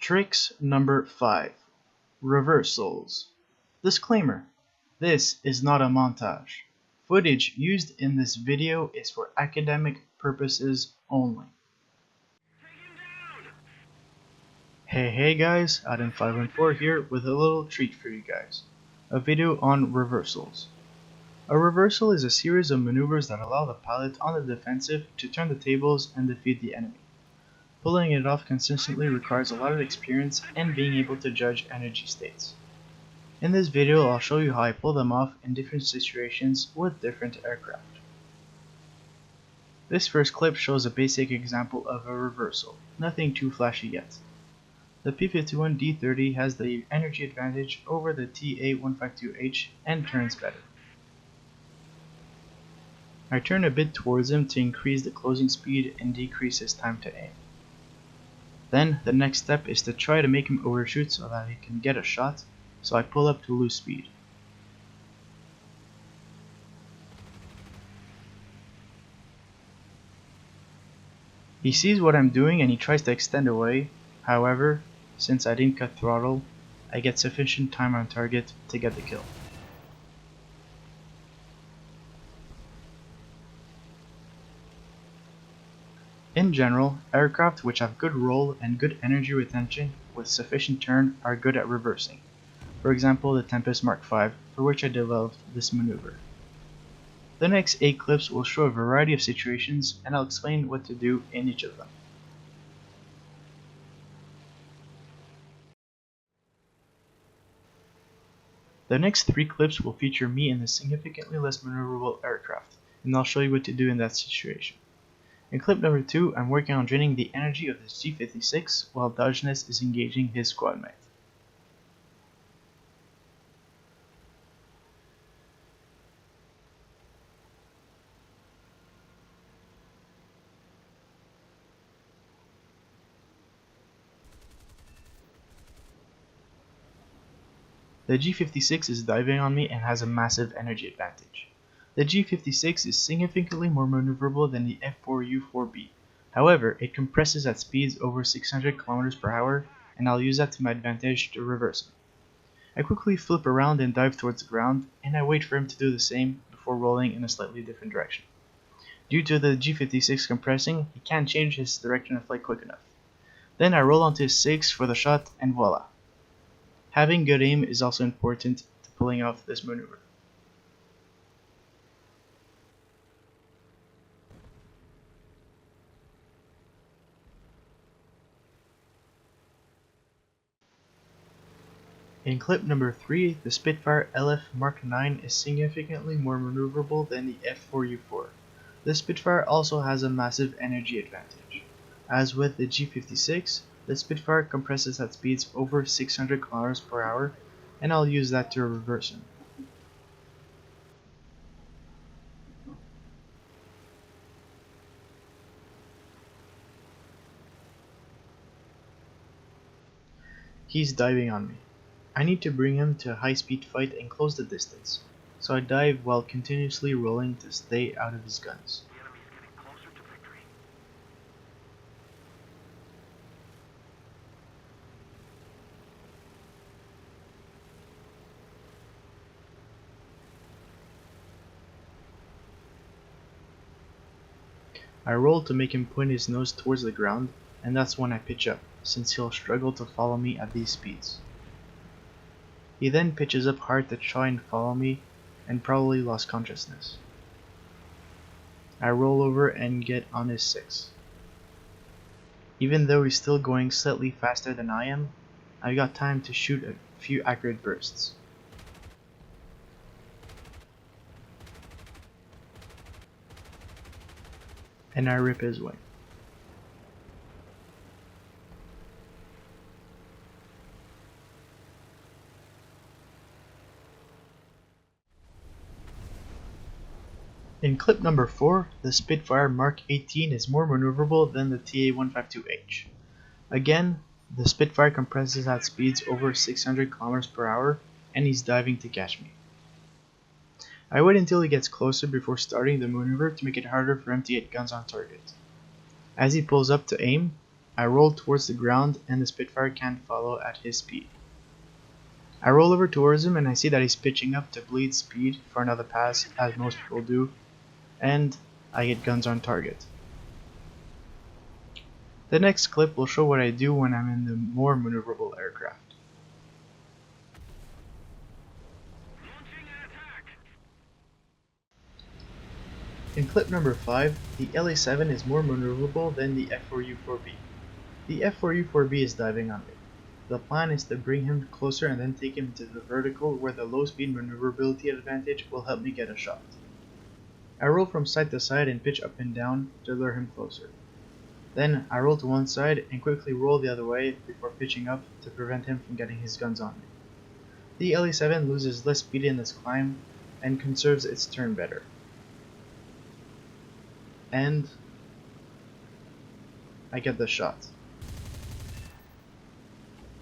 Tricks number 5. Reversals. Disclaimer: this is not a montage. Footage used in this video is for academic purposes only. Hey guys, Adam514 here with a little treat for you guys. A video on reversals. A reversal is a series of maneuvers that allow the pilot on the defensive to turn the tables and defeat the enemy. Pulling it off consistently requires a lot of experience and being able to judge energy states. In this video I'll show you how I pull them off in different situations with different aircraft. This first clip shows a basic example of a reversal, nothing too flashy yet. The P-51D30 has the energy advantage over the TA-152H and turns better. I turn a bit towards him to increase the closing speed and decrease his time to aim. Then the next step is to try to make him overshoot so that he can get a shot, so I pull up to lose speed. He sees what I'm doing and he tries to extend away. However, since I didn't cut throttle, I get sufficient time on target to get the kill. In general, aircraft which have good roll and good energy retention with sufficient turn are good at reversing. For example, the Tempest Mark V, for which I developed this maneuver. The next 8 clips will show a variety of situations and I'll explain what to do in each of them. The next 3 clips will feature me in a significantly less maneuverable aircraft, and I'll show you what to do in that situation. In clip number 2, I'm working on draining the energy of this G56 while Dodgeness is engaging his squad mate. The G56 is diving on me and has a massive energy advantage. The G56 is significantly more maneuverable than the F4U-4B. However, it compresses at speeds over 600 km per hour, and I'll use that to my advantage to reverse him. I quickly flip around and dive towards the ground, and I wait for him to do the same before rolling in a slightly different direction. Due to the G56 compressing, he can't change his direction of flight quick enough. Then I roll onto his 6 for the shot, and voila. Having good aim is also important to pulling off this maneuver. In clip number 3, the Spitfire LF Mark IX is significantly more maneuverable than the F4U-4. The Spitfire also has a massive energy advantage. As with the G56, the Spitfire compresses at speeds over 600 km per hour, and I'll use that to reverse him. He's diving on me. I need to bring him to a high-speed fight and close the distance, so I dive while continuously rolling to stay out of his guns. I roll to make him point his nose towards the ground, and that's when I pitch up, since he'll struggle to follow me at these speeds. He then pitches up hard to try and follow me, and probably lost consciousness. I roll over and get on his 6. Even though he's still going slightly faster than I am, I got time to shoot a few accurate bursts. And I rip his wing. In clip number 4, the Spitfire Mark 18 is more maneuverable than the TA-152H. Again, the Spitfire compresses at speeds over 600 km per hour, and he's diving to catch me. I wait until he gets closer before starting the maneuver to make it harder for him to get guns on target. As he pulls up to aim, I roll towards the ground and the Spitfire can't follow at his speed. I roll over towards him and I see that he's pitching up to bleed speed for another pass, as most people do, and I get guns on target. The next clip will show what I do when I'm in the more maneuverable aircraft. In clip number 5, the LA-7 is more maneuverable than the F4U-4B. The F4U-4B is diving on me. The plan is to bring him closer and then take him to the vertical where the low speed maneuverability advantage will help me get a shot. I roll from side to side and pitch up and down to lure him closer. Then I roll to one side and quickly roll the other way before pitching up to prevent him from getting his guns on me. The LA-7 loses less speed in this climb and conserves its turn better. And I get the shot.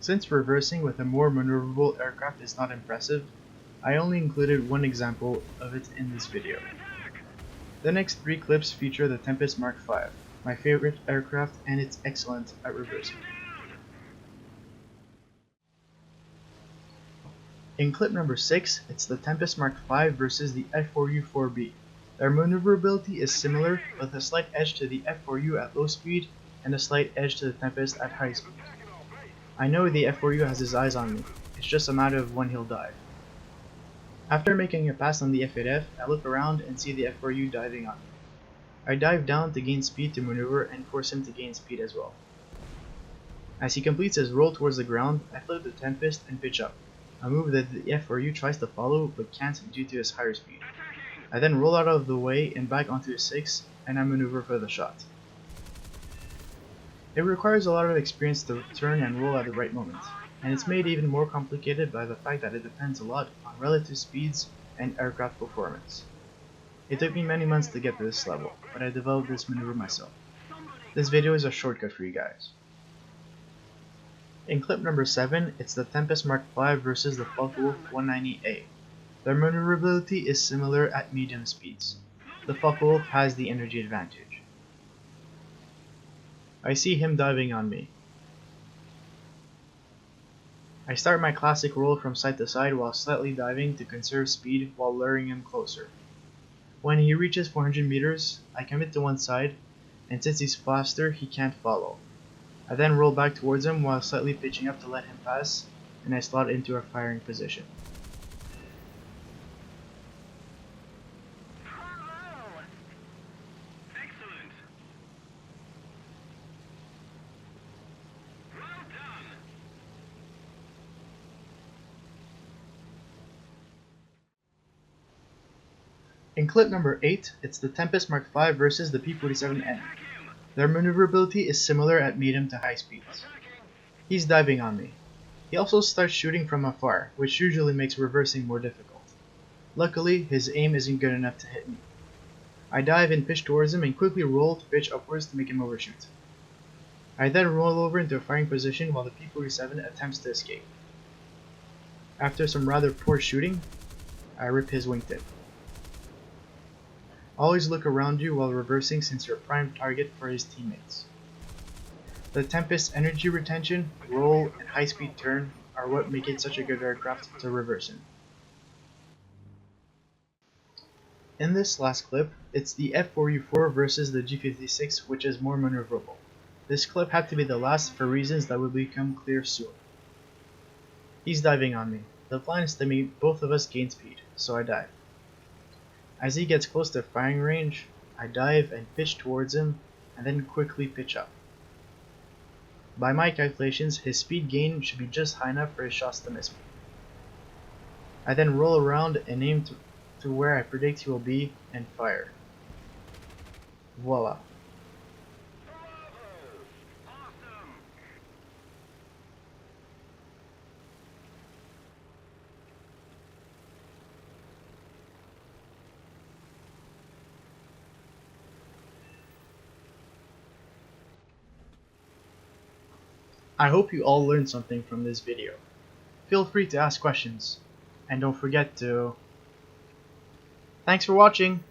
Since reversing with a more maneuverable aircraft is not impressive, I only included one example of it in this video. The next 3 clips feature the Tempest Mark V, my favorite aircraft, and it's excellent at reversing. In clip number 6, it's the Tempest Mark V versus the F4U-4B. Their maneuverability is similar, with a slight edge to the F4U at low speed and a slight edge to the Tempest at high speed. I know the F4U has his eyes on me, it's just a matter of when he'll dive. After making a pass on the F8F, I look around and see the F4U diving on me. I dive down to gain speed to maneuver and force him to gain speed as well. As he completes his roll towards the ground, I flip the Tempest and pitch up, a move that the F4U tries to follow but can't due to his higher speed. I then roll out of the way and back onto a 6, and I maneuver for the shot. It requires a lot of experience to turn and roll at the right moment, and it's made even more complicated by the fact that it depends a lot on relative speeds and aircraft performance. It took me many months to get to this level, but I developed this maneuver myself. This video is a shortcut for you guys. In clip number 7, it's the Tempest Mark V versus the Focke-Wulf 190A. Their maneuverability is similar at medium speeds. The Focke-Wulf has the energy advantage. I see him diving on me. I start my classic roll from side to side while slightly diving to conserve speed while luring him closer. When he reaches 400 meters, I commit to one side, and since he's faster, he can't follow. I then roll back towards him while slightly pitching up to let him pass, and I slot into a firing position. In clip number 8, it's the Tempest Mark V versus the P-47N. Their maneuverability is similar at medium to high speeds. He's diving on me. He also starts shooting from afar, which usually makes reversing more difficult. Luckily, his aim isn't good enough to hit me. I dive and pitch towards him and quickly roll to pitch upwards to make him overshoot. I then roll over into a firing position while the P-47 attempts to escape. After some rather poor shooting, I rip his wingtip. Always look around you while reversing since you're a prime target for his teammates. The Tempest's energy retention, roll, and high-speed turn are what make it such a good aircraft to reverse in. In this last clip, it's the F4U-4 versus the G56, which is more maneuverable. This clip had to be the last for reasons that will become clear soon. He's diving on me. The plan is to make both of us gain speed, so I dive. As he gets close to firing range, I dive and pitch towards him, and then quickly pitch up. By my calculations, his speed gain should be just high enough for his shots to miss me. I then roll around and aim to where I predict he will be and fire. Voila. I hope you all learned something from this video. Feel free to ask questions, and don't forget to... Thanks for watching!